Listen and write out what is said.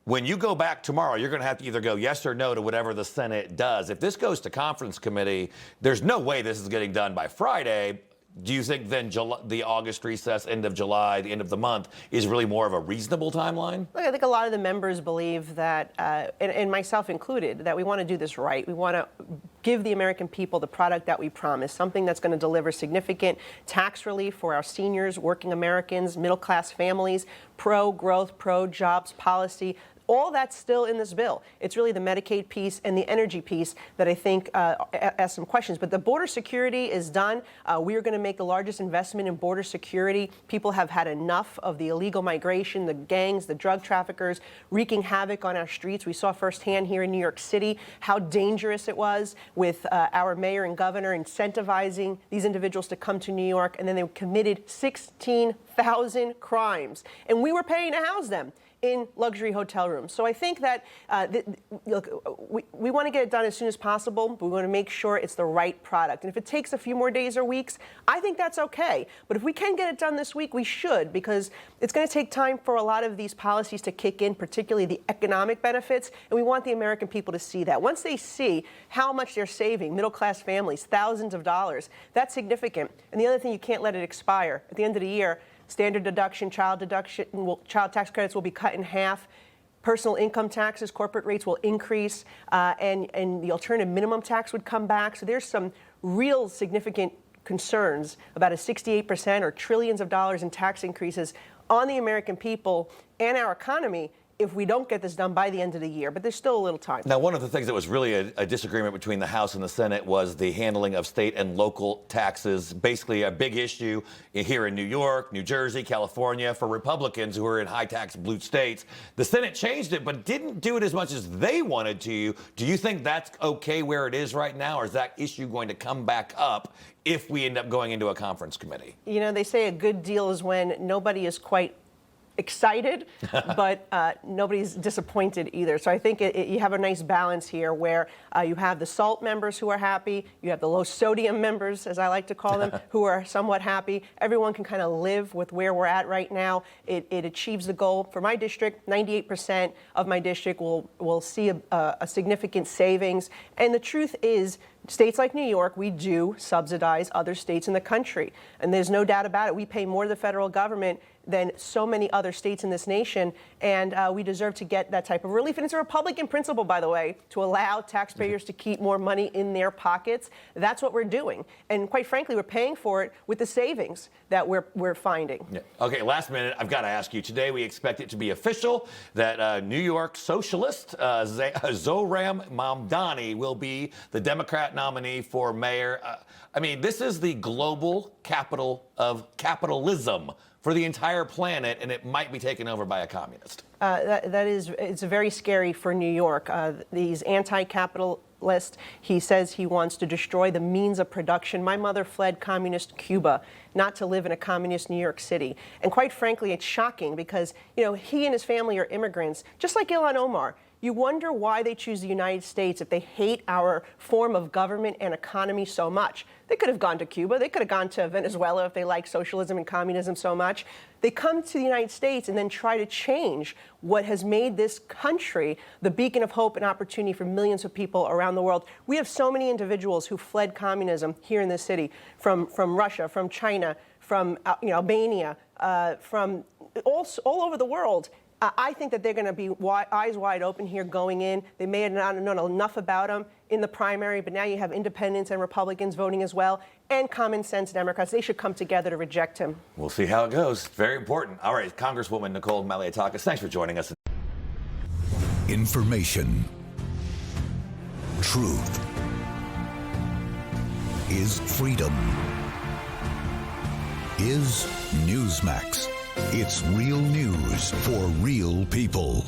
when you go back tomorrow, you're going to have to either go yes or no to whatever the Senate does. If this goes to conference committee, there's no way this is getting done by Friday. Do you think then the August recess, end of July, the end of the month, is really more of a reasonable timeline? Look, I think a lot of the members believe that, and myself included, that we want to do this right. We want to give the American people the product that we promised, something that's going to deliver significant tax relief for our seniors, working Americans, middle-class families, pro-growth, pro-jobs policy. All that's still in this bill. It's really the Medicaid piece and the energy piece that I think ask some questions. But the border security is done. We are going to make the largest investment in border security. People have had enough of the illegal migration, the gangs, the drug traffickers wreaking havoc on our streets. We saw firsthand here in New York City how dangerous it was with our mayor and governor incentivizing these individuals to come to New York, and then they committed 16,000 crimes. And we were paying to house them in luxury hotel rooms. So I think that, look, we want to get it done as soon as possible, but we want to make sure it's the right product. And if it takes a few more days or weeks, I think that's okay. But if we can get it done this week, we should, because it's going to take time for a lot of these policies to kick in, particularly the economic benefits, and we want the American people to see that. Once they see how much they're saving, middle-class families, thousands of dollars, that's significant. And the other thing, you can't let it expire. At the end of the year, standard deduction, child tax credits will be cut in half. Personal income taxes, corporate rates will increase, and the alternative minimum tax would come back. So there's some real significant concerns about a 68% or trillions of dollars in tax increases on the American people and our economy if we don't get this done by the end of the year. But there's still a little time. Now, one of the things that was really a disagreement between the House and the Senate was the handling of state and local taxes. Basically, a big issue here in New York, New Jersey, California, for Republicans who are in high-tax blue states. The Senate changed it, but didn't do it as much as they wanted to. Do you think that's okay where it is right now, or is that issue going to come back up if we end up going into a conference committee? You know, they say a good deal is when nobody is quite excited, but nobody's disappointed either. So I think you have a nice balance here where you have the SALT members who are happy, you have the low sodium members, as I like to call them, who are somewhat happy. Everyone can kind of live with where we're at right now. It achieves the goal. For my district, 98% of my district will see a significant savings. And the truth is, states like New York, we do subsidize other states in the country. And there's no doubt about it. We pay more to the federal government than so many other states in this nation, and we deserve to get that type of relief. And it's a Republican principle, by the way, to allow taxpayers to keep more money in their pockets. That's what we're doing. And quite frankly, we're paying for it with the savings that we're finding. Yeah. Okay, last minute, I've got to ask you. Today, we expect it to be official that New York socialist Zohran Mamdani will be the Democrat nominee for mayor. I mean, this is the global capital of capitalism for the entire planet, and it might be taken over by a communist. It's very scary for New York. These anti-capitalists, he says he wants to destroy the means of production. My mother fled communist Cuba, not to live in a communist New York City. And quite frankly, it's shocking because, you know, he and his family are immigrants, just like Ilhan Omar. You wonder why they choose the United States if they hate our form of government and economy so much. They could have gone to Cuba. They could have gone to Venezuela if they like socialism and communism so much. They come to the United States and then try to change what has made this country the beacon of hope and opportunity for millions of people around the world. We have so many individuals who fled communism here in this city, from Russia, from China, from Albania, from all over the world. I think that they're going to be eyes wide open here going in. They may have not known enough about him in the primary, but now you have independents and Republicans voting as well, and common sense Democrats. They should come together to reject him. We'll see how it goes. Very important. All right, Congresswoman Nicole Malliotakis, thanks for joining us. Information. Truth is freedom. Is Newsmax. It's real news for real people.